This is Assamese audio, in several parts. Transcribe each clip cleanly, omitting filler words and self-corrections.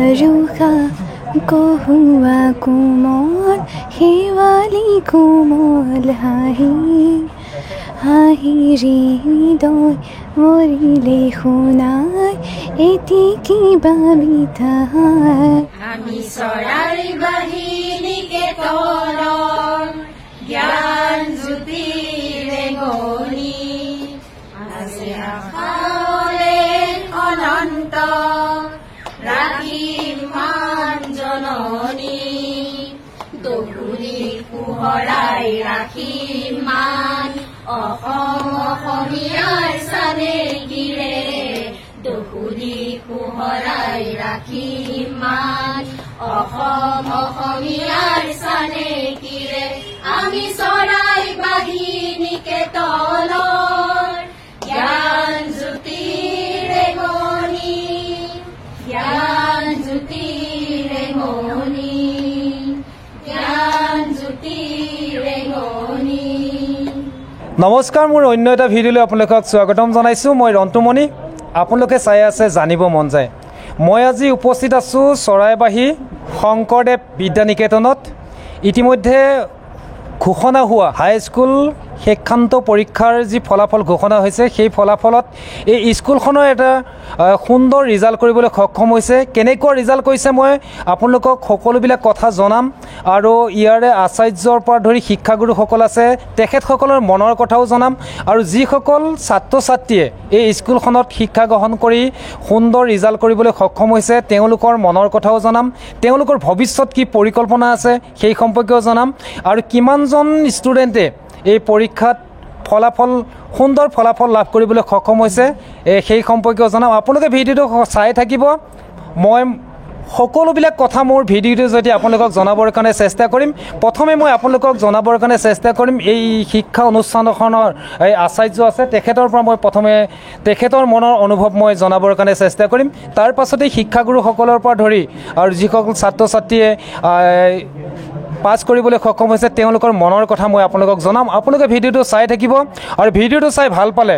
बरुखा को हुआ कोमल हेवाली कोमल हाही হাহি ৰে হৃদয় মৰিলে শুনাই এটি কিবা বিধাই আমি চৰাইৰ বাহিনীকে তলৰ জ্ঞান জ্যোতিৰে গণি আছে আশাৰে অনন্ত ৰাখিম মান জননী দহুৰি পোহৰাই ৰাখিম মান অসমীয়াৰ চানেকিৰে দহুৰি পোহৰাই ৰাখিম মান অসমীয়াৰ চানেকিৰে আমি চৰাই বাহিনীকে তলৰ জ্ঞান জ্যোতিৰে গণি জ্ঞান জ্যোতিৰে গণি জ্ঞান জ্যোতিৰে গণি। নমস্কাৰ, মোৰ অন্য এটা ভিডিঅ'লৈ আপোনালোকক স্বাগতম জনাইছোঁ। মই ৰন্তুমণি, আপোনালোকে চাই আছে জানিব মন যায়। মই আজি উপস্থিত আছোঁ চৰাইবাহী শংকৰদেৱ বিদ্যানিকেতনত। ইতিমধ্যে ঘোষণা হোৱা হাইস্কুল শিক্ষান্ত পৰীক্ষাৰ যি ফলাফল ঘোষণা হৈছে, সেই ফলাফলত এই স্কুলখনৰ এটা সুন্দৰ ৰিজাল্ট কৰিবলৈ সক্ষম হৈছে। কেনেকুৱা ৰিজাল্ট কৰিছে মই আপোনালোকক সকলোবিলাক কথা জনাম আৰু ইয়াৰে আচাৰ্যৰ পৰা ধৰি শিক্ষাগুৰুসকল আছে তেখেতসকলৰ মনৰ কথাও জনাম আৰু যিসকল ছাত্ৰ ছাত্ৰীয়ে এই স্কুলখনত শিক্ষা গ্ৰহণ কৰি সুন্দৰ ৰিজাল্ট কৰিবলৈ সক্ষম হৈছে তেওঁলোকৰ মনৰ কথাও জনাম, তেওঁলোকৰ ভৱিষ্যত কি পৰিকল্পনা আছে সেই সম্পৰ্কেও জনাম আৰু কিমানজন ষ্টুডেণ্টে এই পৰীক্ষাত সুন্দৰ ফলাফল লাভ কৰিবলৈ সক্ষম হৈছে সেই সম্পৰ্কেও জনাম। আপোনালোকে ভিডিঅ'টো চাই থাকিব। মই সকলোবিলাক কথা মোৰ ভিডিঅ'টোৰ জৰিয়তে আপোনালোকক জনাবৰ কাৰণে চেষ্টা কৰিম। প্ৰথমে মই আপোনালোকক জনাবৰ কাৰণে চেষ্টা কৰিম এই শিক্ষা অনুষ্ঠানখনৰ এই আচাৰ্য আছে তেখেতৰ পৰা মই প্ৰথমে তেখেতৰ মনৰ অনুভৱ মই জনাবৰ কাৰণে চেষ্টা কৰিম। তাৰ পাছতে শিক্ষাগুৰুসকলৰ পৰা ধৰি আৰু যিসকল ছাত্ৰ ছাত্ৰীয়ে পাছ কৰিবলৈ সক্ষম হৈছে তেওঁলোকৰ মনৰ কথা মই আপোনালোকক জনাম। আপোনালোকে ভিডিঅ'টো চাই থাকিব আৰু ভিডিঅ'টো চাই ভাল পালে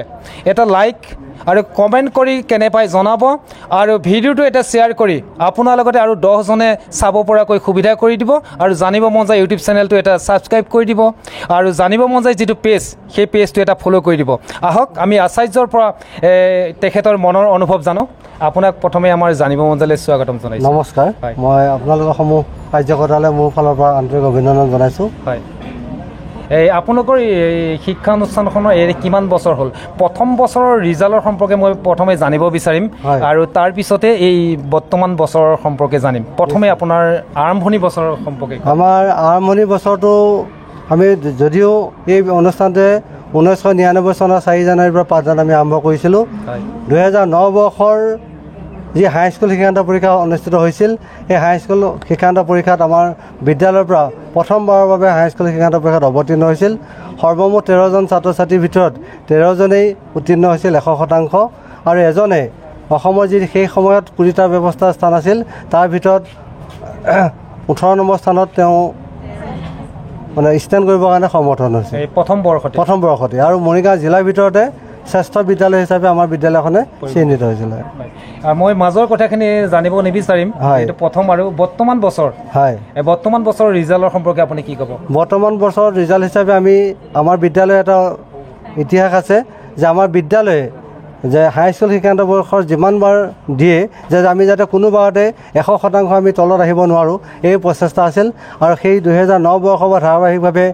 এটা লাইক আৰু কমেণ্ট কৰি কেনে পাই জনাব আৰু ভিডিঅ'টো এটা শ্বেয়াৰ কৰি আপোনাৰ লগতে আৰু 10জনে চাব পৰাকৈ সুবিধা কৰি দিব আৰু জানিব মন যায় ইউটিউব চেনেলটো এটা ছাবস্ক্ৰাইব কৰি দিব আৰু জানিব মন যায় যিটো পেজ সেই পেজটো এটা ফ'ল' কৰি দিব। আহক আমি আচাৰ্যৰ পৰা তেখেতৰ মনৰ অনুভৱ জানো। আপোনাক প্ৰথমে আমাৰ জানিব মন যালে স্বাগতম জনাইছোঁ। নমস্কাৰ, মই আপোনালোকৰ সমূহ কাৰ্যকৰ্তালৈ মোৰ ফালৰ পৰা আন্তৰিক অভিনন্দন জনাইছোঁ। হয়, এই আপোনালোকৰ এই শিক্ষা অনুষ্ঠানখনৰ কিমান বছৰ হ'ল? প্ৰথম বছৰৰ ৰিজাল্টৰ সম্পৰ্কে মই প্ৰথমে জানিব বিচাৰিম আৰু তাৰপিছতে এই বৰ্তমান বছৰৰ সম্পৰ্কে জানিম। প্ৰথমে আপোনাৰ আৰম্ভণি বছৰৰ সম্পৰ্কে। আমাৰ আৰম্ভণি বছৰটো আমি যদিও এই অনুষ্ঠানটোৱে 1999 চনৰ 4 জানুৱাৰীৰ পৰা 5 জানুৱাৰী আমি আৰম্ভ কৰিছিলোঁ। 2009 বৰ্ষৰ যি হাইস্কুল শিক্ষান্ত পৰীক্ষা অনুষ্ঠিত হৈছিল, সেই হাইস্কুল শিক্ষান্ত পৰীক্ষাত আমাৰ বিদ্যালয়ৰ পৰা প্ৰথমবাৰৰ বাবে হাইস্কুল শিক্ষান্ত পৰীক্ষাত অৱতীৰ্ণ হৈছিল। সৰ্বমুঠ 13জন ছাত্ৰ ছাত্ৰীৰ ভিতৰত 13জনেই উত্তীৰ্ণ হৈছিল 100% আৰু এজনে অসমৰ যি সেই সময়ত 20টা ব্যৱস্থাৰ স্থান আছিল তাৰ ভিতৰত 18 নম্বৰ স্থানত তেওঁ মানে ষ্টেণ্ড কৰিবৰ কাৰণে সমৰ্থন হৈছে প্ৰথম বৰ্ষতে আৰু মৰিগাঁও জিলাৰ ভিতৰতে শ্ৰেষ্ঠ বিদ্যালয় হিচাপে আমাৰ বিদ্যালয়খনে চিহ্নিত হৈছিল। মই মাজৰ কথাখিনি জানিব নিবিচাৰিম, এইটো প্ৰথম আৰু বৰ্তমান বছৰ। হয়, বৰ্তমান বছৰৰ ৰিজাল্টৰ সম্পৰ্কে আপুনি কি ক'ব? বৰ্তমান বছৰৰ ৰিজাল্ট হিচাপে আমাৰ বিদ্যালয়ৰ এটা ইতিহাস আছে যে আমাৰ বিদ্যালয়ে যে হাইস্কুল শিক্ষান্ত পৰীক্ষাৰ যিমানবাৰ দিয়ে যে আমি যাতে কোনোবাৰতে 100% আমি তলত আহিব নোৱাৰোঁ এই প্ৰচেষ্টা আছিল আৰু সেই 2009 বৰ্ষৰ পৰা ধাৰাবাহিকভাৱে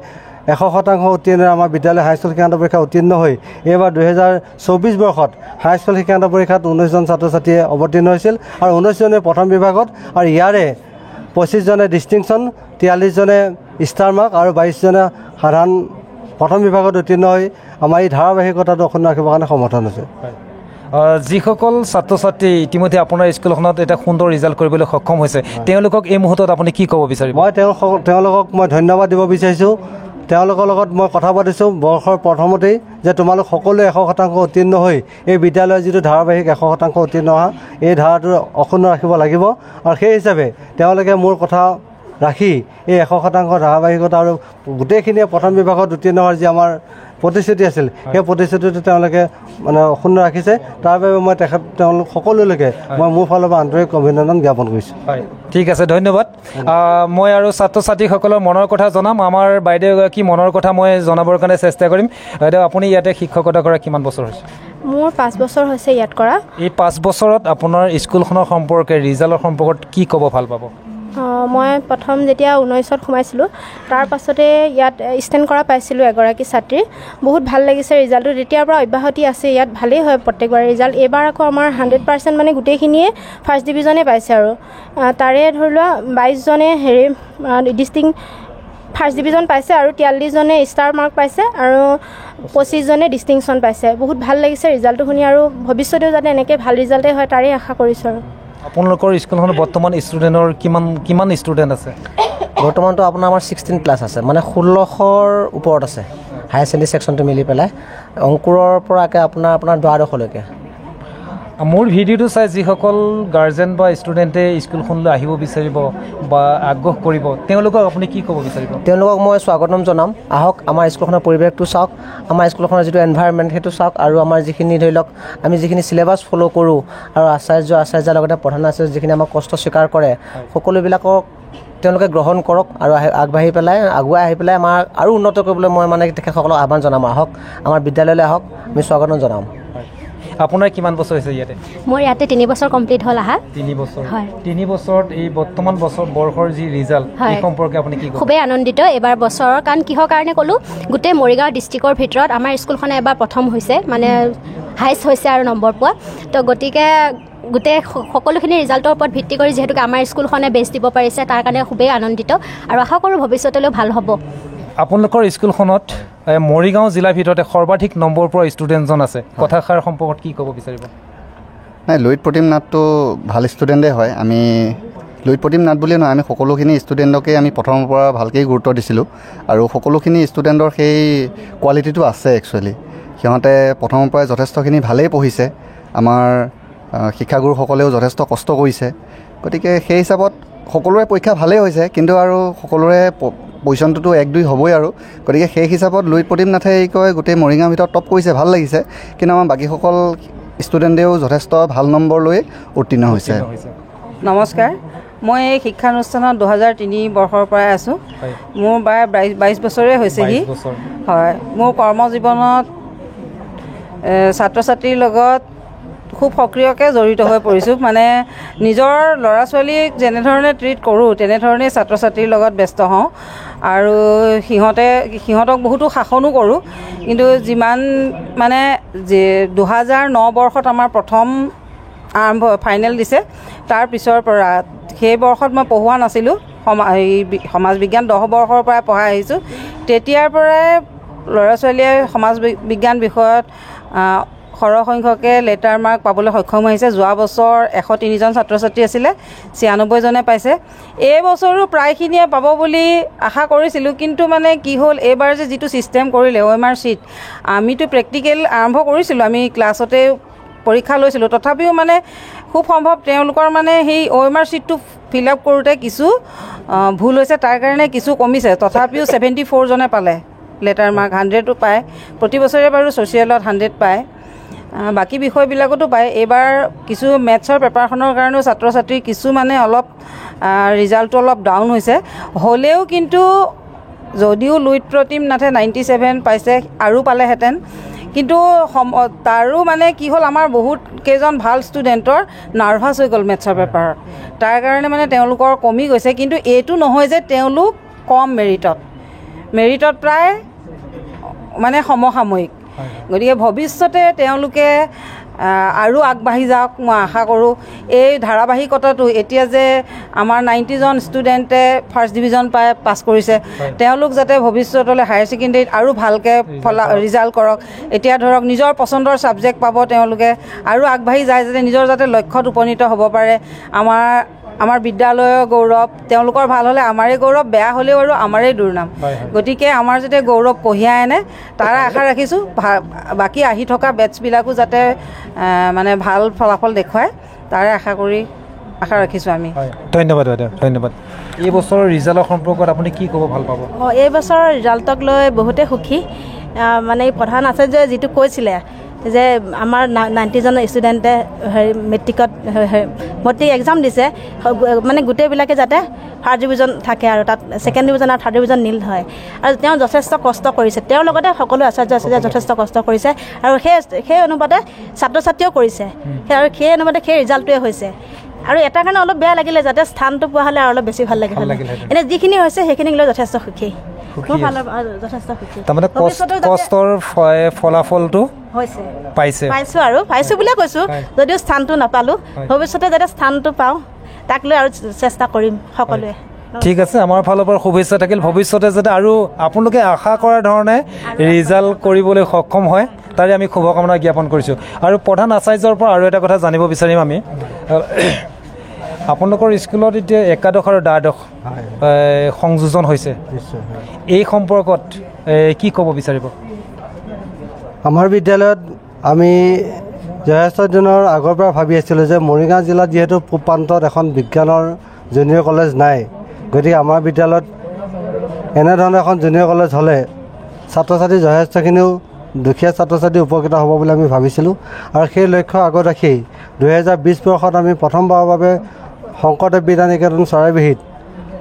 100% উত্তীৰ্ণ আমাৰ বিদ্যালয় হাইস্কুল শিক্ষান্ত পৰীক্ষা উত্তীৰ্ণ হৈ এইবাৰ 2024 বৰ্ষত হাইস্কুল শিক্ষান্ত পৰীক্ষাত 19জন ছাত্ৰ ছাত্ৰীয়ে অৱতীৰ্ণ হৈছিল আৰু 19জনে প্ৰথম বিভাগত আৰু ইয়াৰে 25জনে ডিষ্টিংশ্যন, 43জনে ষ্টাৰ মাৰ্ক আৰু 22জনে সাধাৰণ প্ৰথম বিভাগত উত্তীৰ্ণ হৈ আমাৰ এই ধাৰাবাহিকতাটো অক্ষুণ্ণ ৰাখিবৰ কাৰণে সমৰ্থন হৈছে। যিসকল ছাত্ৰ ছাত্ৰী ইতিমধ্যে আপোনাৰ স্কুলখনত এটা সুন্দৰ ৰিজাল্ট কৰিবলৈ সক্ষম হৈছে তেওঁলোকক এই মুহূৰ্তত আপুনি কি ক'ব বিচাৰিব? মই তেওঁলোকক মই ধন্যবাদ দিব বিচাৰিছোঁ। তেওঁলোকৰ লগত মই কথা পাতিছোঁ বৰ্ষৰ প্ৰথমতেই যে তোমালোক সকলোৱে 100% উত্তীৰ্ণ হৈ এই বিদ্যালয়ৰ যিটো ধাৰাবাহিক 100% উত্তীৰ্ণ হোৱা এই ধাৰাটো অক্ষুণ্ণ ৰাখিব লাগিব আৰু সেই হিচাপে তেওঁলোকে মোৰ কথা ৰাখি এই 100% ধাৰাবাহিকতা আৰু গোটেইখিনিয়ে প্ৰথম বিভাগত উত্তীৰ্ণ হোৱাৰ যি আমাৰ প্ৰতিশ্ৰুতি আছিল সেই প্ৰতিশ্ৰুতিটো তেওঁলোকে মানে অক্ষুণ্ণ ৰাখিছে তাৰ বাবে মই তেওঁলোক সকলোলৈকে মই মোৰ ফালৰ পৰা আন্তৰিক অভিনন্দন জ্ঞাপন কৰিছোঁ হয় ঠিক আছে ধন্যবাদ মই আৰু ছাত্ৰ ছাত্ৰীসকলৰ মনৰ কথা জনাম আমাৰ বাইদেউ এগৰাকী মনৰ কথা মই জনাবৰ কাৰণে চেষ্টা কৰিম বাইদেউ আপুনি ইয়াতে শিক্ষকতা কৰা কিমান বছৰ হৈছে মোৰ 5 বছৰ হৈছে ইয়াত কৰা এই 5 বছৰত আপোনাৰ স্কুলখনৰ সম্পৰ্কে ৰিজাল্টৰ সম্পৰ্কত কি ক'ব ভাল পাব মই প্ৰথম যেতিয়া 19ত সোমাইছিলোঁ তাৰ পাছতে ইয়াত ষ্টেণ্ড কৰা পাইছিলোঁ এগৰাকী ছাত্ৰী বহুত ভাল লাগিছে ৰিজাল্টটো তেতিয়াৰ পৰা অব্যাহতি আছে ইয়াত ভালেই হয় প্ৰত্যেকবাৰ ৰিজাল্ট এইবাৰ আকৌ আমাৰ 100% মানে গোটেইখিনিয়ে ফাৰ্ষ্ট ডিভিজনে পাইছে আৰু তাৰে ধৰি লোৱা 22জনে ডিষ্টিং ফাৰ্ষ্ট ডিভিজন পাইছে আৰু 43জনে ষ্টাৰ মাৰ্ক পাইছে আৰু 25জনে ডিষ্টিংশ্যন পাইছে বহুত ভাল লাগিছে ৰিজাল্টটো শুনি আৰু ভৱিষ্যতেও যাতে এনেকৈ ভাল ৰিজাল্টেই হয় তাৰেই আশা কৰিছোঁ আৰু আপোনালোকৰ স্কুলখনত বৰ্তমান ষ্টুডেণ্টৰ কিমান ষ্টুডেণ্ট আছে বৰ্তমানটো আপোনাৰ আমাৰ 16 প্লাছ আছে মানে 1600ৰ ওপৰত আছে হায়াৰ ছেকেণ্ডেৰী ছেকশ্যনটো মিলি পেলাই অংকুৰৰ পৰাকৈ আপোনাৰ দ্বাদশলৈকে মোৰ ভিডিঅ'টো চাই যিসকল গাৰ্জেন বা ষ্টুডেণ্টে স্কুলখনলৈ আহিব বিচাৰিব বা আগ্ৰহ কৰিব তেওঁলোকক আপুনি কি ক'ব বিচাৰিব তেওঁলোকক মই স্বাগতম জনাম আহক আমাৰ স্কুলখনৰ পৰিৱেশটো চাওক আমাৰ স্কুলখনৰ যিটো এনভাইৰনমেণ্ট সেইটো চাওক আৰু আমাৰ যিখিনি ধৰি লওক আমি যিখিনি চিলেবাছ ফ'ল' কৰোঁ আৰু আচাৰ্যৰ লগতে প্ৰধান আচাৰ্য যিখিনি আমাক কষ্ট স্বীকাৰ কৰে সকলোবিলাকক তেওঁলোকে গ্ৰহণ কৰক আৰু আগুৱাই আহি পেলাই আমাৰ আৰু উন্নত কৰিবলৈ মই মানে তেখেতসকলক আহ্বান জনাম আহক আমাৰ বিদ্যালয়লৈ আহক আমি স্বাগতম জনাম আপোনাৰ কিমান বছৰ হৈছে ইয়াতে মোৰ ইয়াতে 3 বছৰ কমপ্লিট হ'ল 3 বছৰ 3 বছৰত এই বৰ্তমান বৰ্ষৰ যি ৰিজাল্ট এই সম্পৰ্কে আপুনি কি ক'ব খুবেই আনন্দিত এবাৰ বছৰৰ কাৰণ কিহৰ কাৰণে ক'লোঁ গোটেই মৰিগাঁও ডিষ্ট্ৰিক্টৰ ভিতৰত আমাৰ স্কুলখনে এবাৰ প্ৰথম হৈছে মানে হাইষ্ট হৈছে আৰু নম্বৰ পোৱা তো গতিকে গোটেই সকলোখিনি ৰিজাল্টৰ ওপৰত ভিত্তি কৰি যিহেতুকে আমাৰ স্কুলখনে বেষ্ট দিব পাৰিছে তাৰ কাৰণে খুবেই আনন্দিত আৰু আশা কৰোঁ ভৱিষ্যতলৈও ভাল হ'ব আপোনালোকৰ স্কুলখনত মৰিগাঁও জিলাৰ ভিতৰতে সৰ্বাধিক নম্বৰ পোৱা ষ্টুডেণ্টজন আছে কথাষাৰ সম্পৰ্কত কি ক'ব বিচাৰিব নাই লুইত প্ৰতিম নাথটো ভাল ষ্টুডেণ্টেই হয় আমি লুইত প্ৰতিম নাথ বুলিয়ে নহয় আমি সকলোখিনি ষ্টুডেণ্টকে আমি প্ৰথমৰ পৰা ভালকৈ গুৰুত্ব দিছিলোঁ আৰু সকলোখিনি ষ্টুডেণ্টৰ সেই কোৱালিটিটো আছে একচুৱেলি সিহঁতে প্ৰথমৰ পৰাই যথেষ্টখিনি ভালেই পঢ়িছে আমাৰ শিক্ষাগুৰুসকলেও যথেষ্ট কষ্ট কৰিছে গতিকে সেই হিচাপত সকলোৰে পৰীক্ষা ভালেই হৈছে কিন্তু আৰু সকলোৰে পজিশ্যনটোতো 1-2 হ'বই আৰু গতিকে সেই হিচাপত লুইত প্ৰতিম নাথে গোটেই মৰিগাঁৱৰ ভিতৰত টপ কৰিছে ভাল লাগিছে কিন্তু আমাৰ বাকীসকল ষ্টুডেণ্টেও যথেষ্ট ভাল নম্বৰ লৈ উত্তীৰ্ণ হৈছে নমস্কাৰ মই এই শিক্ষানুষ্ঠানত 2003 বৰ্ষৰ পৰাই আছোঁ মোৰ প্ৰায় 22 বছৰেই হৈছেহি হয় মোৰ কৰ্মজীৱনত ছাত্ৰ ছাত্ৰীৰ লগত খুব সক্ৰিয়কৈ জড়িত হৈ পৰিছোঁ মানে নিজৰ ল'ৰা ছোৱালীক যেনেধৰণে ট্ৰিট কৰোঁ তেনেধৰণেই ছাত্ৰ ছাত্ৰীৰ লগত ব্যস্ত হওঁ আৰু সিহঁতক বহুতো শাসনো কৰোঁ কিন্তু যিমান মানে 2009 বৰ্ষত আমাৰ প্ৰথম ফাইনেল দিছে তাৰ পিছৰ পৰা সেই বৰ্ষত মই পঢ়োৱা নাছিলোঁ সমাজ বিজ্ঞান 10 বৰ্ষৰ পৰাই পঢ়াই আহিছোঁ তেতিয়াৰ পৰাই ল'ৰা ছোৱালীয়ে সমাজ বিজ্ঞান বিষয়ত সৰহ সংখ্যকে লেটাৰ মাৰ্ক পাবলৈ সক্ষম হৈছে যোৱা বছৰ 103জন ছাত্ৰ ছাত্ৰী আছিলে 96জনে পাইছে এই বছৰো প্ৰায়খিনিয়ে পাব বুলি আশা কৰিছিলোঁ কিন্তু মানে কি হ'ল এইবাৰ যে যিটো ছিষ্টেম কৰিলে OMR শ্বীট আমিতো প্ৰেক্টিকেল আৰম্ভ কৰিছিলোঁ আমি ক্লাছতে পৰীক্ষা লৈছিলোঁ তথাপিও মানে খুব সম্ভৱ তেওঁলোকৰ মানে সেই OMR শ্বীটটো ফিল আপ কৰোঁতে কিছু ভুল হৈছে তাৰ কাৰণে কিছু কমিছে তথাপিও 74জনে পালে লেটাৰ মাৰ্ক 100টো পায় প্ৰতি বছৰে বাৰু ছ'চিয়েলত 100 পায় বাকী বিষয়বিলাকতো পায় এইবাৰ কিছু মেথছৰ পেপাৰখনৰ কাৰণেও ছাত্ৰ ছাত্ৰী কিছু মানে অলপ ৰিজাল্টটো অলপ ডাউন হৈছে হ'লেও কিন্তু যদিও লুইত প্ৰতিম নাথে 97 পাইছে আৰু পালেহেঁতেন কিন্তু তাৰো মানে কি হ'ল আমাৰ বহুত কেইজন ভাল ষ্টুডেণ্টৰ নাৰ্ভাছ হৈ গ'ল মেথছৰ পেপাৰত তাৰ কাৰণে মানে তেওঁলোকৰ কমি গৈছে কিন্তু এইটো নহয় যে তেওঁলোক কম মেৰিটত প্ৰায় মানে সমসাময়িক গতিকে ভৱিষ্যতে তেওঁলোকে আৰু আগবাঢ়ি যাওক মই আশা কৰোঁ এই ধাৰাবাহিকতাটো এতিয়া যে আমাৰ 90জন ষ্টুডেণ্টে ফাৰ্ষ্ট ডিভিজন পাছ কৰিছে তেওঁলোক যাতে ভৱিষ্যতলৈ হায়াৰ ছেকেণ্ডেৰীত আৰু ভালকৈ ৰিজাল্ট কৰক এতিয়া ধৰক নিজৰ পচন্দৰ ছাবজেক্ট পাব তেওঁলোকে আৰু আগবাঢ়ি যায় যাতে নিজৰ যাতে লক্ষ্যত উপনীত হ'ব পাৰে আমাৰ বিদ্যালয়ৰ গৌৰৱ তেওঁলোকৰ ভাল হ'লে আমাৰেই গৌৰৱ বেয়া হ'লেও আৰু আমাৰেই দুৰ্নাম গতিকে আমাৰ যাতে গৌৰৱ কঢ়িয়াই আনে তাৰ আশা ৰাখিছোঁ বাকী আহি থকা বেটছবিলাকো যাতে মানে ভাল ফলাফল দেখুৱায় তাৰে আশা ৰাখিছোঁ আমি ধন্যবাদ বাইদেউ ধন্যবাদ এই বছৰৰ ৰিজাল্টৰ সম্পৰ্কত আপুনি কি ক'ব ভাল পাব এই বছৰৰ ৰিজাল্টক লৈ বহুতে সুখী মানে প্ৰধান আচাৰ্যই যিটো কৈছিলে যে আমাৰ 90জন ষ্টুডেণ্টে মেট্ৰিকত মেট্ৰিক এক্সাম দিছে মানে গোটেইবিলাকে যাতে ফাৰ্ষ্ট ডিভিজন থাকে আৰু তাত ছেকেণ্ড ডিভিজন আৰু থাৰ্ড ডিভিজন নীল হয় আৰু তেওঁ যথেষ্ট কষ্ট কৰিছে তেওঁৰ লগতে সকলো আচাৰ্য যথেষ্ট কষ্ট কৰিছে আৰু সেই অনুপাতে ছাত্ৰ ছাত্ৰীও কৰিছে আৰু সেই অনুপাতে সেই ৰিজাল্টটোৱে হৈছে আৰু এটা কাৰণে অলপ বেয়া লাগিলে যাতে স্থানটো পোৱা হ'লে আৰু অলপ বেছি ভাল লাগিল এনে যিখিনি হৈছে সেইখিনিক লৈ যথেষ্ট সুখী তাৰমানে কষ্টৰ ফলাফলটো পাইছোঁ বুলিয়ে কৈছোঁ যদিও স্থানটো নাপালোঁ ভৱিষ্যতে যাতে স্থানটো পাওঁ তাক লৈ আৰু চেষ্টা কৰিম সকলোৱে ঠিক আছে আমাৰ ফালৰ পৰা শুভেচ্ছা থাকিল ভৱিষ্যতে যাতে আৰু আপোনালোকে আশা কৰাৰ ধৰণে ৰিজাল্ট কৰিবলৈ সক্ষম হয় তাৰে আমি শুভকামনা জ্ঞাপন কৰিছোঁ আৰু প্ৰধান আচাৰ্যৰ পৰা আৰু এটা কথা জানিব বিচাৰিম আমি আপোনালোকৰ স্কুলত এতিয়া একাদশ আৰু দ্বাদশ সংযোজন হৈছে এই সম্পৰ্কত কি ক'ব বিচাৰিব আমাৰ বিদ্যালয়ত আমি যথেষ্ট দিনৰ আগৰ পৰা ভাবি আছিলোঁ যে মৰিগাঁও জিলাত যিহেতু পূব প্ৰান্তত এখন বিজ্ঞানৰ জুনিয়ৰ কলেজ নাই গতিকে আমাৰ বিদ্যালয়ত এনেধৰণৰ এখন জুনিয়ৰ কলেজ হ'লে ছাত্ৰ ছাত্ৰী যথেষ্টখিনিও দুখীয়া ছাত্ৰ ছাত্ৰী উপকৃত হ'ব বুলি আমি ভাবিছিলোঁ আৰু সেই লক্ষ্য আগত ৰাখি 2020 বৰ্ষত আমি প্ৰথমবাৰৰ বাবে শংকৰদেৱ বিদ্যা নিকেতন চৰাইবাহীত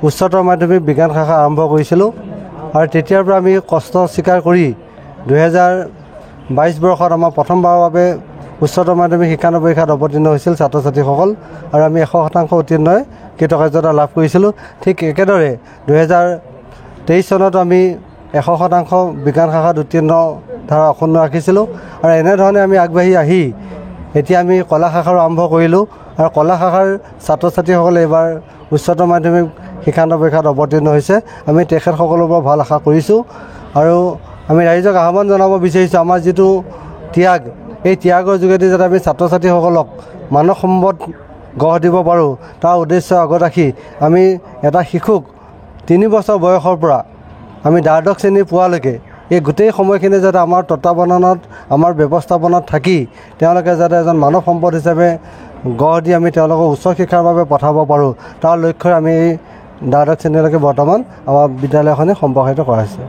উচ্চতৰ মাধ্যমিক বিজ্ঞান শাখা আৰম্ভ কৰিছিলোঁ আৰু তেতিয়াৰ পৰা আমি কষ্ট স্বীকাৰ কৰি 2022 বৰ্ষত আমাৰ প্ৰথমবাৰৰ বাবে উচ্চতৰ মাধ্যমিক শিক্ষান্ত পৰীক্ষাত অৱতীৰ্ণ হৈছিল ছাত্ৰ ছাত্ৰীসকল আৰু আমি 100% উত্তীৰ্ণ হৈ কৃতকাৰ্যতা লাভ কৰিছিলোঁ ঠিক একেদৰে 2023 চনত আমি 100% বিজ্ঞান শাখাত উত্তীৰ্ণ ধাৰা অক্ষুণ্ণ ৰাখিছিলোঁ আৰু এনেধৰণে আমি আগবাঢ়ি আহি এতিয়া আমি কলা শাখাৰো আৰম্ভ কৰিলোঁ আৰু কলা শাখাৰ ছাত্ৰ ছাত্ৰীসকলে এইবাৰ উচ্চতৰ মাধ্যমিক শিক্ষান্ত পৰীক্ষাত অৱতীৰ্ণ হৈছে আমি তেখেতসকলৰ পৰা ভাল আশা কৰিছোঁ আৰু আমি ৰাইজক আহ্বান জনাব বিচাৰিছোঁ আমাৰ যিটো ত্যাগ এই ত্যাগৰ যোগেদি যাতে আমি ছাত্ৰ ছাত্ৰীসকলক মানৱ সম্পদ গঢ় দিব পাৰোঁ তাৰ উদ্দেশ্য আগত ৰাখি আমি এটা শিশুক 3 বছৰ বয়সৰ পৰা আমি দ্বাদশ শ্ৰেণী পোৱালৈকে এই গোটেই সময়খিনি যাতে আমাৰ তত্বাৱধানত আমাৰ ব্যৱস্থাপনাত থাকি তেওঁলোকে যাতে এজন মানৱ সম্পদ হিচাপে গঢ় দি আমি তেওঁলোকক উচ্চ শিক্ষাৰ বাবে পঠাব পাৰোঁ তাৰ লক্ষ্যৰে আমি এই দ্বাদশ শ্ৰেণীলৈকে বৰ্তমান আমাৰ বিদ্যালয়খনে সম্প্ৰসাৰিত কৰা হৈছে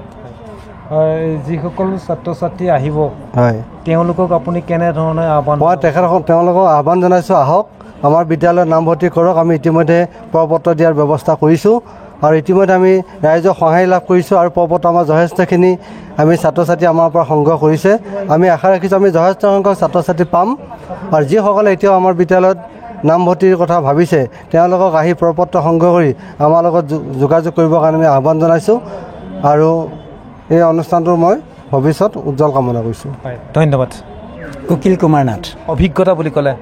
যিসকল ছাত্ৰ ছাত্ৰী আহিব হয় তেওঁলোকক আপুনি কেনেধৰণে আহ্বান মই তেওঁলোকক আহ্বান জনাইছোঁ আহক আমাৰ বিদ্যালয়ত নামভৰ্তি কৰক আমি ইতিমধ্যে প্ৰপত্ৰ দিয়াৰ ব্যৱস্থা কৰিছোঁ আৰু ইতিমধ্যে আমি ৰাইজৰ সহায় লাভ কৰিছোঁ আৰু প্ৰপত্ৰ আমাৰ যথেষ্টখিনি আমি ছাত্ৰ ছাত্ৰী আমাৰ পৰা সংগ্ৰহ কৰিছে আমি আশা ৰাখিছোঁ আমি যথেষ্ট সংখ্যক ছাত্ৰ ছাত্ৰী পাম আৰু যিসকলে এতিয়াও আমাৰ বিদ্যালয়ত নামভৰ্তিৰ কথা ভাবিছে তেওঁলোকক আহি প্ৰপত্ৰ সংগ্ৰহ কৰি আমাৰ লগত যোগাযোগ কৰিবৰ কাৰণে আমি আহ্বান জনাইছোঁ আৰু এই অনুষ্ঠানটোৰ মই ভৱিষ্যত উজ্জ্বল কামনা কৰিছোঁ ধন্যবাদ উকিল কুমাৰ নাথ অভিজ্ঞতা বুলি ক'লে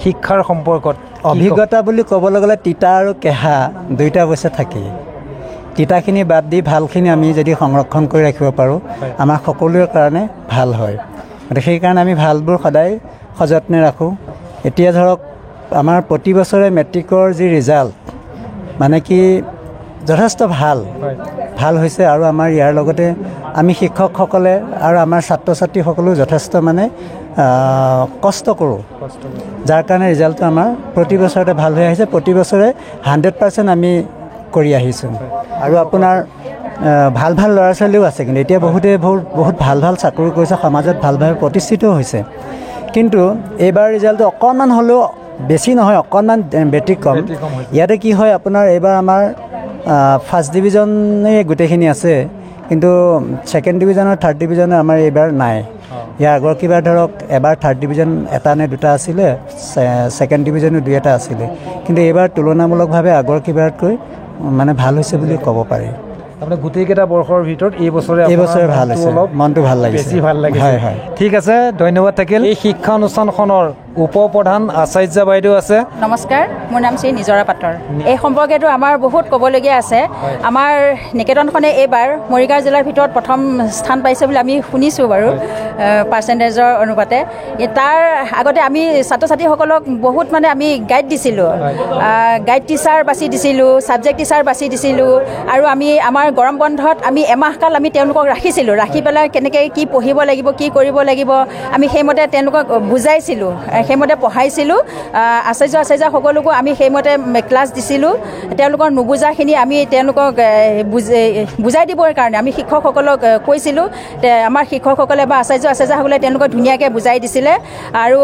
শিক্ষাৰ সম্পৰ্কত অভিজ্ঞতা বুলি ক'বলৈ গ'লে তিতা আৰু কেঁহা দুয়োটা অৱশ্যে থাকেই তিতাখিনি বাদ দি ভালখিনি আমি যদি সংৰক্ষণ কৰি ৰাখিব পাৰোঁ আমাৰ সকলোৰে কাৰণে ভাল হয় গতিকে সেইকাৰণে আমি ভালবোৰ সদায় সযত্নে ৰাখোঁ এতিয়া ধৰক আমাৰ প্ৰতি বছৰে মেট্ৰিকৰ যি ৰিজাল্ট মানে কি যথেষ্ট ভাল হৈছে আৰু আমাৰ ইয়াৰ লগতে আমি শিক্ষকসকলে আৰু আমাৰ ছাত্ৰ ছাত্ৰীসকলেও যথেষ্ট মানে কষ্ট কৰোঁ যাৰ কাৰণে ৰিজাল্টটো আমাৰ প্ৰতি বছৰতে ভাল হৈ আহিছে প্ৰতি বছৰে 100% আমি কৰি আহিছোঁ আৰু আপোনাৰ ভাল ল'ৰা ছোৱালীও আছে কিন্তু এতিয়া বহুতে বহুত ভাল চাকৰি কৰিছে সমাজত ভালভাৱে প্ৰতিষ্ঠিতও হৈছে কিন্তু এইবাৰ ৰিজাল্টটো অকণমান হ'লেও বেছি নহয় অকণমান ব্যতিক্ৰম ইয়াতে কি হয় আপোনাৰ এইবাৰ আমাৰ ফাৰ্ষ্ট ডিভিজনেই গোটেইখিনি আছে কিন্তু ছেকেণ্ড ডিভিজন আৰু থাৰ্ড ডিভিজনে আমাৰ এইবাৰ নাই ইয়াৰ আগৰ কিবা ধৰক এবাৰ থাৰ্ড ডিভিজন এটা নে দুটা আছিলে ছেকেণ্ড ডিভিজনো 2-এটা আছিলে কিন্তু এইবাৰ তুলনামূলকভাৱে আগৰ কিবাতকৈ মানে ভাল হৈছে বুলি ক'ব পাৰি আপুনি গোটেইকেইটা বৰ্ষৰ ভিতৰত এই বছৰে ভাল হৈছে মনটো ভাল লাগিছে বেছি ভাল লাগিছে হয় ঠিক আছে ধন্যবাদ থাকিল এই শিক্ষা অনুষ্ঠানখনৰ উপ প্ৰধান আচাৰ্য বাইদেউ আছে নমস্কাৰ মোৰ নাম শ্ৰী নিজৰা পাটৰ এই সম্পৰ্কেতো আমাৰ বহুত ক'বলগীয়া আছে আমাৰ নিকেতনখনে এইবাৰ মৰিগাঁও জিলাৰ ভিতৰত প্ৰথম স্থান পাইছে বুলি আমি শুনিছোঁ বাৰু পাৰ্চেণ্টেজৰ অনুপাতে তাৰ আগতে আমি ছাত্ৰ ছাত্ৰীসকলক বহুত মানে আমি গাইড দিছিলোঁ গাইড টিচাৰ বাছি দিছিলোঁ ছাবজেক্ট টিচাৰ বাছি দিছিলোঁ আৰু আমি আমাৰ গৰম বন্ধত আমি এমাহকাল আমি তেওঁলোকক ৰাখিছিলোঁ, ৰাখি পেলাই কেনেকৈ কি পঢ়িব লাগিব, কি কৰিব লাগিব, আমি সেইমতে তেওঁলোকক বুজাইছিলোঁ, সেইমতে পঢ়াইছিলোঁ। আচাৰ্য সকলোকো আমি সেইমতে ক্লাছ দিছিলোঁ। তেওঁলোকৰ নুবুজাখিনি আমি তেওঁলোকক বুজাই দিবৰ কাৰণে আমি শিক্ষকসকলক কৈছিলোঁ। আমাৰ শিক্ষকসকলে বা আচাৰ্যসকলে তেওঁলোকক ধুনীয়াকৈ বুজাই দিছিলে। আৰু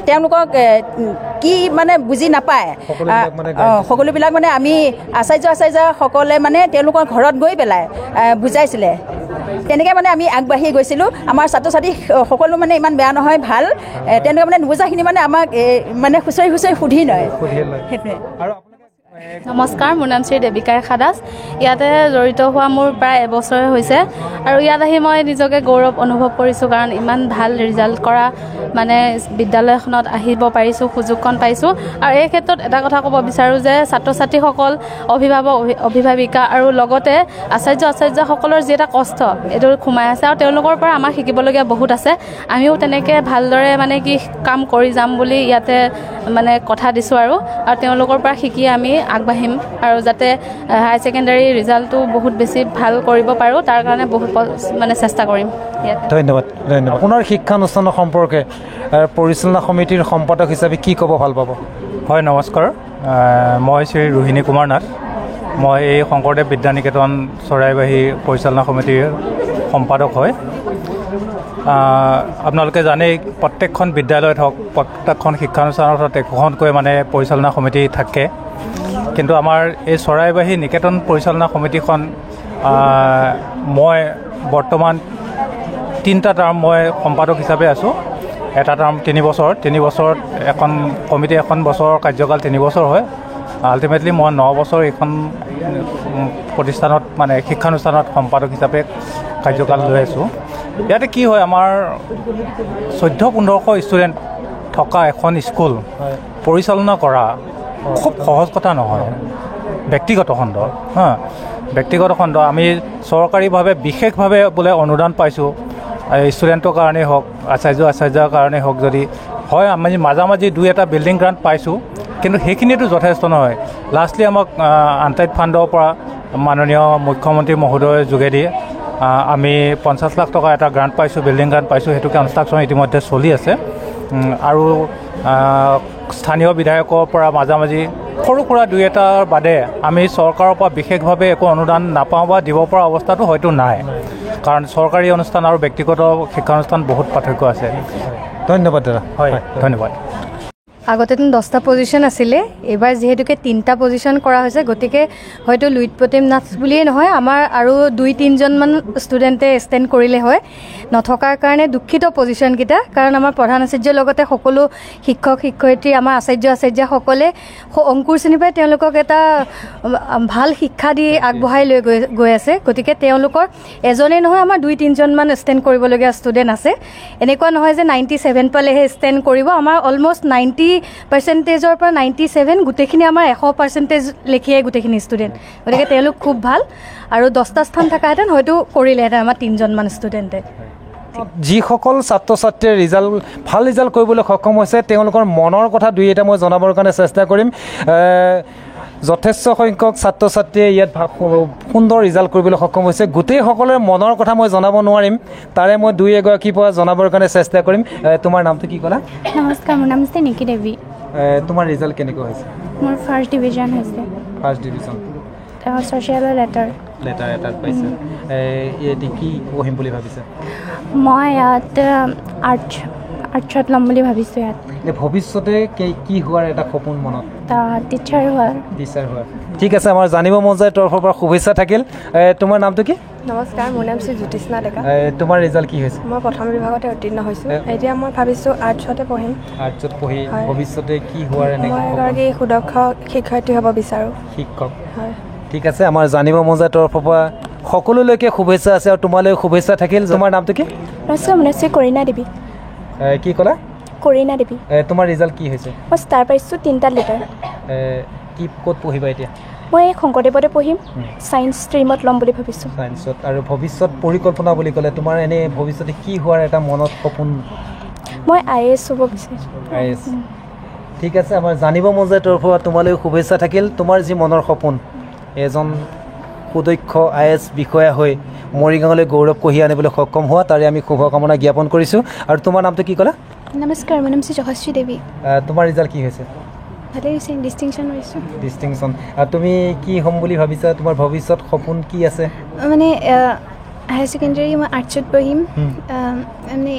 তেওঁলোকক কি মানে বুজি নাপায় সকলোবিলাক মানে আমি আচাৰ্যসকলে মানে তেওঁলোকৰ ঘৰত গৈ পেলাই বুজাইছিলে। তেনেকৈ মানে আমি আগবাঢ়ি গৈছিলোঁ। আমাৰ ছাত্ৰ ছাত্ৰী সকলো মানে ইমান বেয়া নহয়, ভাল। তেওঁলোকে মানে নুবুজাখিনি মানে আমাক মানে খুচৰি সুধি লয়, সেইটোৱে। নমস্কাৰ, মোৰ নাম শ্ৰী দেৱিকা ৰেখা দাস। ইয়াতে জড়িত হোৱা মোৰ প্ৰায় এবছৰে হৈছে আৰু ইয়াত আহি মই নিজকে গৌৰৱ অনুভৱ কৰিছোঁ, কাৰণ ইমান ভাল ৰিজাল্ট কৰা মানে বিদ্যালয়খনত আহিব পাৰিছোঁ, সুযোগকণ পাইছোঁ। আৰু এই ক্ষেত্ৰত এটা কথা ক'ব বিচাৰোঁ যে ছাত্ৰ ছাত্ৰীসকল, অভিভাৱক অভিভাৱিকা আৰু লগতে আচাৰ্যসকলৰ যি এটা কষ্ট এইটো সোমাই আছে আৰু তেওঁলোকৰ পৰা আমাক শিকিবলগীয়া বহুত আছে। আমিও তেনেকৈ ভালদৰে মানে কি কাম কৰি যাম বুলি ইয়াতে মানে কথা দিছোঁ আৰু তেওঁলোকৰ পৰা শিকি আমি আগবাঢ়িম আৰু যাতে হাই ছেকেণ্ডাৰী ৰিজাল্টটো বহুত বেছি ভাল কৰিব পাৰোঁ, তাৰ কাৰণে বহুত মানে চেষ্টা কৰিম। ধন্যবাদ। আপোনাৰ শিক্ষানুষ্ঠানৰ সম্পৰ্কে পৰিচালনা সমিতিৰ সম্পাদক হিচাপে কি ক'ব ভাল পাব? হয়, নমস্কাৰ। মই শ্ৰী ৰোহিণী কুমাৰ নাথ। মই এই শংকৰদেৱ বিদ্যানিকেতন চৰাইবাহী পৰিচালনা সমিতিৰ সম্পাদক হয়। আপোনালোকে জানেই প্ৰত্যেকখন বিদ্যালয়ত হওক, প্ৰত্যেকখন শিক্ষানুষ্ঠানত হওক একোখনকৈ মানে পৰিচালনা সমিতি থাকে। কিন্তু আমাৰ এই চৰাইবাহী নিকেতন পৰিচালনা সমিতিখন মই বৰ্তমান 3টা টাৰ্ম মই সম্পাদক হিচাপে আছোঁ। এটা টাৰ্ম 3 বছৰ, 3 বছৰত এখন কমিটি, এখন বছৰৰ কাৰ্যকাল 3 বছৰ হয়। আল্টিমেটলি মই 9 বছৰ এইখন প্ৰতিষ্ঠানত মানে শিক্ষানুষ্ঠানত সম্পাদক হিচাপে কাৰ্যকাল লৈ আছোঁ। ইয়াতে কি হয়, আমাৰ 1400-1500 ষ্টুডেণ্ট থকা এখন স্কুল পৰিচালনা কৰা খুব সহজ কথা নহয়। ব্যক্তিগত খণ্ড ব্যক্তিগত খণ্ড আমি চৰকাৰীভাৱে বিশেষভাৱে বোলে অনুদান পাইছোঁ, ষ্টুডেণ্টৰ কাৰণেই হওক, আচাৰ্যৰ কাৰণেই হওক, যদি হয় আমি মাজে 2-এটা বিল্ডিং গ্ৰাণ্ট পাইছোঁ, কিন্তু সেইখিনিতো যথেষ্ট নহয়। লাষ্টলি আমাক আনটাইড ফাণ্ডৰ পৰা মাননীয় মুখ্যমন্ত্ৰী মহোদয়ৰ যোগেদি আমি 50 লাখ টকা এটা গ্ৰাণ্ট পাইছোঁ, বিল্ডিং গ্ৰাণ্ট পাইছোঁ। সেইটো কনষ্ট্ৰাকশ্যন ইতিমধ্যে চলি আছে। আৰু স্থানীয় বিধায়কৰ পৰা মাজে সৰু সুৰা 2-এটাৰ বাদে আমি চৰকাৰৰ পৰা বিশেষভাৱে একো অনুদান নাপাওঁ বা দিব পৰা অৱস্থাটো হয়তো নাই, কাৰণ চৰকাৰী অনুষ্ঠান আৰু ব্যক্তিগত শিক্ষানুষ্ঠান বহুত পাৰ্থক্য আছে। ধন্যবাদ দাদা। হয়, ধন্যবাদ। আগতেতো 10টা পজিশ্যন আছিলে, এইবাৰ যিহেতুকে 3টা পজিশ্যন কৰা হৈছে, গতিকে হয়তো লুইত প্ৰতিম নাথ বুলিয়েই নহয়, আমাৰ আৰু 2-3জনমান ষ্টুডেণ্টে ষ্টেণ্ড কৰিলে হয়। নথকাৰ কাৰণে দুখিত পজিশ্যনকেইটা, কাৰণ আমাৰ প্ৰধান আচাৰ্যৰ লগতে সকলো শিক্ষক শিক্ষয়িত্ৰী, আমাৰ আচাৰ্যসকলে অংকুৰ শ্ৰেণীৰ পৰাই তেওঁলোকক এটা ভাল শিক্ষা দি আগবঢ়াই লৈ গৈ আছে। গতিকে তেওঁলোকৰ এজনেই নহয়, আমাৰ 2-3জনমান ষ্টেণ্ড কৰিবলগীয়া ষ্টুডেণ্ট আছে। এনেকুৱা নহয় যে 97 পালেহে ষ্টেণ্ড কৰিব। আমাৰ অলমষ্ট 90% পৰা 97, গোটেইখিনি আমাৰ 100% লেখিয়াই গোটেইখিনি ষ্টুডেণ্ট। গতিকে তেওঁলোক খুব ভাল, আৰু 10টা স্থান থকাহেঁতেন হয়তো কৰিলেহেঁতেন আমাৰ 3জনমান ষ্টুডেণ্টে। যিসকল ছাত্ৰ ছাত্ৰীয়ে ভাল ৰিজাল্ট কৰিবলৈ সক্ষম হৈছে, তেওঁলোকৰ মনৰ কথা 2-এটা মই জনাবৰ কাৰণে চেষ্টা কৰিম। যথেষ্ট সংখ্যক ছাত্ৰ ছাত্ৰীয়ে ইয়াত সুন্দৰ ৰিজাল্ট কৰিবলৈ সক্ষম হৈছে। গোটেইসকলৰ মনৰ কথা মই জনাব নোৱাৰিম, তাৰে মই 2-এগৰাকীৰ পৰা জনাবৰ কাৰণে চেষ্টা কৰিম। তোমাৰ নামটো কি ক'লা? নমস্কাৰ, মোৰ নাম হৈছে নিকি দেৱী। তোমাৰ ৰিজাল্ট কেনেকুৱা হৈছে? মোৰ ফাৰ্ষ্ট ডিভিজন হৈছে। First division. ছ'চিয়েলৰ লেটাৰ এটাত পাইছে। ইয়াতে কি পঢ়িম বুলি ভাবিছে? মই ইয়াত আৰ্টছত ল'ম বুলি ভাবিছোঁ। ইয়াত ভৱিষ্যতে কি হোৱাৰ এটা সপোন মনত? টিচাৰ হোৱাৰ। ঠিক আছে, আমাৰ জানিব মন যায় তৰফৰ পৰা শুভেচ্ছা থাকিল। তোমাৰ নামটো কি? নমস্কাৰ, মোৰ নাম শ্ৰী জ্যোতিষ্না ডেকা। তোমাৰ ৰিজাল্ট কি হৈছে? মই প্ৰথম বিভাগতে উত্তীৰ্ণ হৈছোঁ। এতিয়া মই ভাবিছোঁ আৰ্টছতে পঢ়িম। আৰ্টছত পঢ়ি ভৱিষ্যতে কি হোৱাৰ মই এগৰাকী সুদক্ষ শিক্ষয়িত্ৰী হ'ব বিচাৰোঁ। শিক্ষক। হয়, ঠিক আছে, আমাৰ জানিব মন যায় তৰফৰ পৰা সকলোলৈকে শুভেচ্ছা আছে আৰু তোমালৈ শুভেচ্ছা থাকিল। তোমাৰ নামটো কি? নমস্কাৰ, মোৰ নাম শ্ৰী কৰিণা দেৱী। কি ক'লা? কৰিণা দেৱী। তোমাৰ ৰিজাল্ট কি হৈছে? মই ষ্টাৰ পাইছোঁ 3টা লেটাৰ। কি ক'ত পঢ়িবা এতিয়া? মই শংকৰদেৱতে পঢ়িম, ছায়েন্স ষ্ট্ৰীমত ল'ম বুলি ভাবিছোঁ। ছায়েন্সত। আৰু ভৱিষ্যত পৰিকল্পনা বুলি ক'লে তোমাৰ এনেই ভৱিষ্যতে কি হোৱাৰ এটা মনত সপোন? মই IAS হ'ব বিচাৰিছোঁ। IAS। ঠিক আছে, আমাৰ জানিব মন যায় তৰফৰ পৰা তোমালৈ শুভেচ্ছা থাকিল। তোমাৰ যি মনৰ সপোন, এজন সুদক্ষ IAS বিষয়া হৈ মৰিগাঁৱলৈ গৌৰৱ কঢ়িয়াই আনিবলৈ সক্ষম হোৱা তাৰে আমি শুভকামনা জ্ঞাপন কৰিছোঁ আৰু তোমাৰ নামটো কি ক'লা নমস্কাৰ মোৰ নাম শ্ৰী যশস্বী দেৱী তোমাৰ ৰিজাল্ট কি হৈছে ভালে হৈছে ডিষ্টিংশ্যন হৈছোঁ ডিষ্টিংশ্যন তুমি কি হ'ম বুলি ভাবিছা তোমাৰ ভৱিষ্যত সপোন কি আছে মানে হায়াৰ ছেকেণ্ডেৰী মই আৰ্টছত পঢ়িম মানে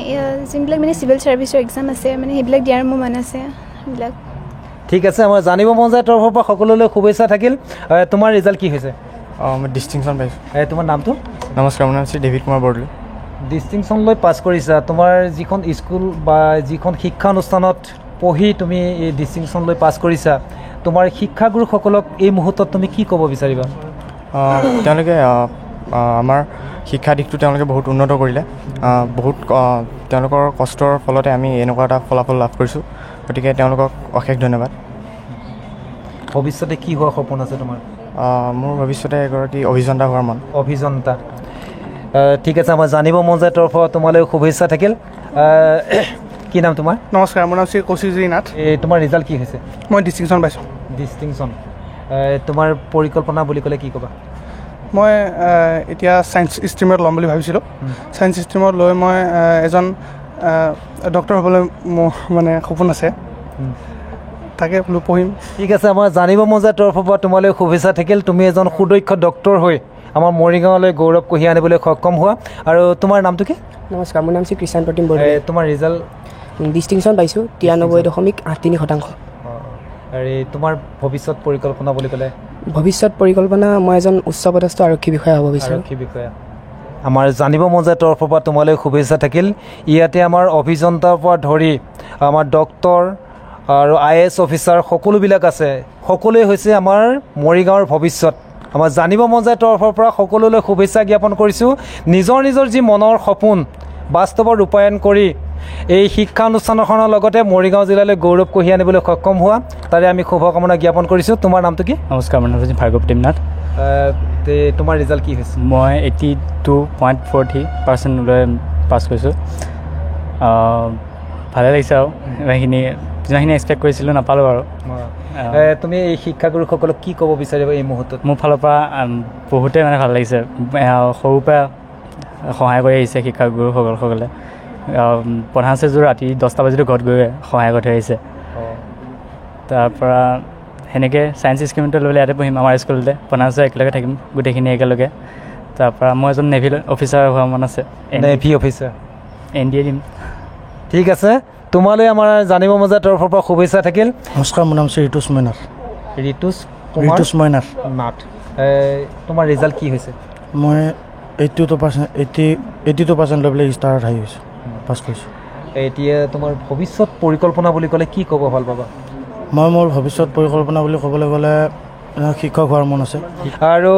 যোনবিলাক মানে চিভিল ছাৰ্ভিচৰ এক্সাম আছে মানে সেইবিলাক দিয়াৰ মোৰ মন আছে সেইবিলাক ঠিক আছে আমাৰ জানিব মন যায় তৰফৰ পৰা সকলোলৈ শুভেচ্ছা থাকিল তোমাৰ ৰিজাল্ট কি হৈছে মই ডিষ্টিংশ্যন পাইছোঁ তোমাৰ নামটো নমস্কাৰ মোৰ নাম শ্ৰী ডেভিড কুমাৰ বৰদলৈ ডিষ্টিংশ্যন লৈ পাছ কৰিছা তোমাৰ যিখন স্কুল বা যিখন শিক্ষানুষ্ঠানত পঢ়ি তুমি এই ডিষ্টিংশ্যন লৈ পাছ কৰিছা তোমাৰ শিক্ষাগুৰুসকলক এই মুহূৰ্তত তুমি কি ক'ব বিচাৰিবা তেওঁলোকে আমাৰ শিক্ষা দিশটো তেওঁলোকে বহুত উন্নত কৰিলে বহুত তেওঁলোকৰ কষ্টৰ ফলতে আমি এনেকুৱা এটা ফলাফল লাভ কৰিছোঁ গতিকে তেওঁলোকক অশেষ ধন্যবাদ ভৱিষ্যতে কি হোৱাৰ সপোন আছে তোমাৰ মোৰ ভৱিষ্যতে এগৰাকী অভিযন্তা হোৱাৰ মন অভিযন্তা ঠিক আছে আমাৰ জানিব মন যায় তৰফৰ তোমালৈ শুভেচ্ছা থাকিল কি নাম তোমাৰ নমস্কাৰ মোৰ নাম শ্ৰী কৌশিকজী নাথ তোমাৰ ৰিজাল্ট কি হৈছে মই ডিষ্টিংশ্যন পাইছোঁ ডিষ্টিংশ্যন তোমাৰ পৰিকল্পনা বুলি ক'লে কি ক'বা মই এতিয়া ছায়েন্স ষ্ট্ৰীমত ল'ম বুলি ভাবিছিলোঁ ছায়েন্স ষ্ট্ৰীমত লৈ মই এজন ডক্টৰ হ'বলৈ মোৰ মানে সপোন আছে তাকে বোলো পঢ়িম ঠিক আছে আমাৰ জানিব মন যায় তৰফৰ পৰা তোমালৈ শুভেচ্ছা থাকিল তুমি এজন সুদক্ষ ডক্টৰ হৈ আমাৰ মৰিগাঁৱলৈ গৌৰৱ কঢ়িয়াই আনিবলৈ সক্ষম হোৱা আৰু তোমাৰ নামটো কি নমস্কাৰ মোৰ নাম শ্ৰী কৃষ্ণ প্ৰতিম বৰদলৈ তোমাৰ ৰিজাল্ট ডিষ্টিংশ্যন পাইছোঁ 93.83 আৰু তোমাৰ ভৱিষ্যত পৰিকল্পনা বুলি ক'লে ভৱিষ্যত পৰিকল্পনা মই এজন উচ্চপদস্থ আৰক্ষী বিষয়া হ'ব বিচাৰোঁ আৰক্ষী বিষয়া আমাৰ জানিব মন যায় তৰফৰ পৰা তোমালৈ শুভেচ্ছা থাকিল ইয়াতে আমাৰ অভিযন্তাৰ পৰা ধৰি আমাৰ ডক্টৰ আৰু IAS অফিচাৰ সকলোবিলাক আছে সকলোৱে হৈছে আমাৰ মৰিগাঁৱৰ ভৱিষ্যত আমাৰ জানিব মন যায় তৰফৰ পৰা সকলোলৈ শুভেচ্ছা জ্ঞাপন কৰিছোঁ নিজৰ নিজৰ যি মনৰ সপোন বাস্তৱত ৰূপায়ণ কৰি এই শিক্ষানুষ্ঠানখনৰ লগতে মৰিগাঁও জিলালৈ গৌৰৱ কঢ়িয়াই আনিবলৈ সক্ষম হোৱা তাৰে আমি শুভকামনা জ্ঞাপন কৰিছোঁ তোমাৰ নামটো কি নমস্কাৰ মোৰ নাম হৈছে ভাৰ্গৱ টিমনাথ তোমাৰ ৰিজাল্ট কি হৈছে মই 82.40% লৈ পাছ কৰিছোঁ ভালে লাগিছে আৰু সেইখিনি যিমানখিনি এক্সপেক্ট কৰিছিলোঁ নাপালোঁ আৰু তুমি এই শিক্ষাগুৰুসকলক কি ক'ব বিচাৰিবা এই মুহূৰ্তত মোৰ ফালৰ পৰা বহুতেই মানে ভাল লাগিছে সৰুৰ পৰা সহায় কৰি আহিছে শিক্ষাগুৰুসকলে প্ৰধান আচাৰ্যৰ ৰাতি 10টা বজাতো ঘৰত গৈ সহায় কৰি থৈ আহিছে তাৰপৰা সেনেকৈ ছায়েন্স ষ্ট্ৰীমতে লৈ ইয়াতে পঢ়িম আমাৰ স্কুলতে প্ৰধান আচাৰ্য একেলগে থাকিম গোটেইখিনি একেলগে তাৰপৰা মই এজন নেভি অফিচাৰ হোৱা মন আছে নেভি অফিচাৰ NDA দিম ঠিক আছে তোমালৈ আমাৰ জানিব মন যায় তৰফৰ পৰা শুভেচ্ছা থাকিল নমস্কাৰ মোৰ নাম শ্ৰী ঋতুষ মৈনাথ ঋতুষ মৈনাথ তোমাৰ ৰিজাল্ট কি হৈছে মই 82% লৈ পেলাই ষ্টাৰত হাই হৈছোঁ পাছ কৰিছোঁ এতিয়া তোমাৰ ভৱিষ্যত পৰিকল্পনা বুলি ক'লে কি ক'ব ভাল পাবা মই মোৰ ভৱিষ্যত পৰিকল্পনা বুলি ক'বলৈ গ'লে শিক্ষক হোৱাৰ মন আছে আৰু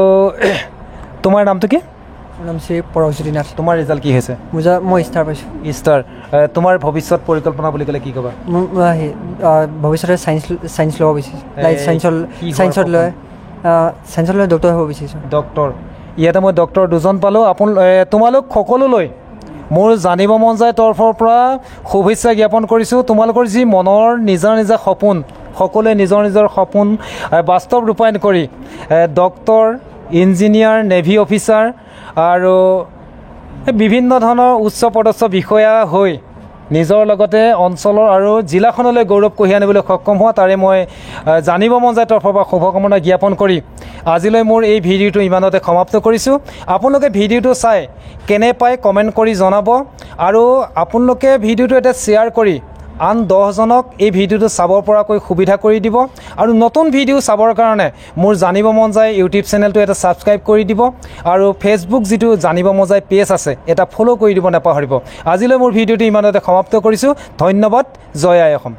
তোমাৰ নামটো কি মোৰ নাম শ্ৰী পৰশজ্যোতি নাথ তোমাৰ ৰিজাল্ট কি হৈছে মই ষ্টাৰ পাইছোঁ ষ্টাৰ তোমাৰ ভৱিষ্যত পৰিকল্পনা বুলি ক'লে কি ক'বা ভৱিষ্যতে ছায়েন্স ল'ব বিচাৰিছোঁ ছায়েন্সত লৈ ডক্টৰ হ'ব বিচাৰিছোঁ ডক্টৰ ইয়াতে মই ডক্টৰ দুজন পালোঁ তোমালোক সকলোলৈ মোৰ জানিব মন যায় তৰফৰ পৰা শুভেচ্ছা জ্ঞাপন কৰিছোঁ তোমালোকৰ যি মনৰ নিজা নিজা সপোন সকলোৱে নিজৰ নিজৰ সপোন বাস্তৱ ৰূপায়ণ কৰি ডক্টৰ ইঞ্জিনিয়াৰ নেভি অফিচাৰ আৰু বিভিন্ন ধৰণৰ উচ্চপদস্থ বিষয়া হৈ নিজৰ লগতে অঞ্চলৰ আৰু জিলাখনলৈ গৌৰৱ কঢ়িয়াই আনিবলৈ সক্ষম হোৱা তাৰে মই জানিব মন যায় তৰফৰ পৰা শুভকামনা জ্ঞাপন কৰি আজিলৈ মোৰ এই ভিডিঅ'টো ইমানতে সমাপ্ত কৰিছোঁ আপোনালোকে ভিডিঅ'টো চাই কেনে পায় কমেণ্ট কৰি জনাব আৰু আপোনালোকে ভিডিঅ'টো এটা শ্বেয়াৰ কৰি আন 10জনক এই ভিডিঅ'টো চাব পৰাকৈ সুবিধা কৰি দিব আৰু নতুন ভিডিঅ' চাবৰ কাৰণে মোৰ জানিব মন যায় ইউটিউব চেনেলটো এটা ছাবস্ক্ৰাইব কৰি দিব আৰু ফেচবুক যিটো জানিব মন যায় পেজ আছে এটা ফ'ল' কৰি দিব নাপাহৰিব আজিলৈ মোৰ ভিডিঅ'টো ইমানতে সমাপ্ত কৰিছোঁ ধন্যবাদ জয় আই অসম